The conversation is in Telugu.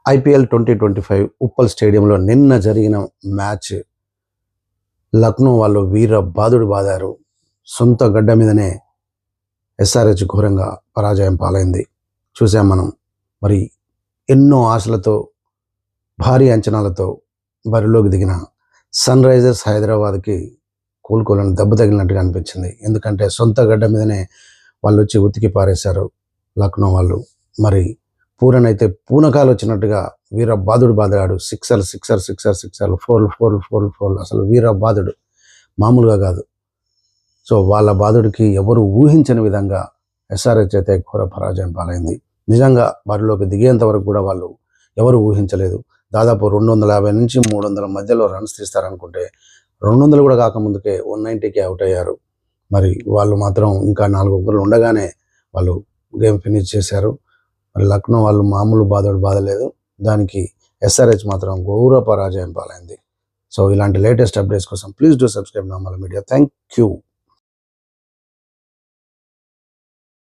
ఐపీఎల్ 2025 ఉప్పల్ స్టేడియంలో నిన్న జరిగిన మ్యాచ్ లక్నో వాళ్ళు వీర బాదుడు బాదారు. సొంత గడ్డ మీదనే ఎస్ఆర్హెచ్ ఘోరంగా పరాజయం పాలైంది. చూసాం మనం. మరి ఎన్నో ఆశలతో భారీ అంచనాలతో బరిలోకి దిగిన సన్ రైజర్స్ హైదరాబాద్కి కోలుకోలని దెబ్బ తగిలినట్టుగా అనిపించింది. ఎందుకంటే సొంత గడ్డ మీదనే వాళ్ళు వచ్చి ఉతికి పారేశారు లక్నో వాళ్ళు. మరి పూరన్ అయితే పూనకాలు వచ్చినట్టుగా వీర బాదుడు బాదాడు. సిక్సర్లు, ఫోర్లు. అసలు వీర బాదుడు మామూలుగా కాదు. సో వాళ్ళ బాదుడికి ఎవరు ఊహించని విధంగా ఎస్ఆర్హెచ్ అయితే ఘోర పరాజయం పాలైంది. నిజంగా బరిలోకి దిగేంత వరకు కూడా వాళ్ళు ఎవరు ఊహించలేదు. దాదాపు 250 నుంచి 300 మధ్యలో రన్స్ తీస్తారనుకుంటే 200 కూడా కాకముందుకే 190కి అవుట్ అయ్యారు. మరి వాళ్ళు మాత్రం ఇంకా 4 ఓవర్లు ఉండగానే వాళ్ళు గేమ్ ఫినిష్ చేశారు. మరి లక్నో వాళ్ళు మామూలు బాధలేదు. దానికి ఎస్ఆర్హెచ్ మాత్రం ఘోర పరాజయం పాలైంది. సో ఇలాంటి లేటెస్ట్ అప్డేట్స్ కోసం please do subscribe normal media. Thank you.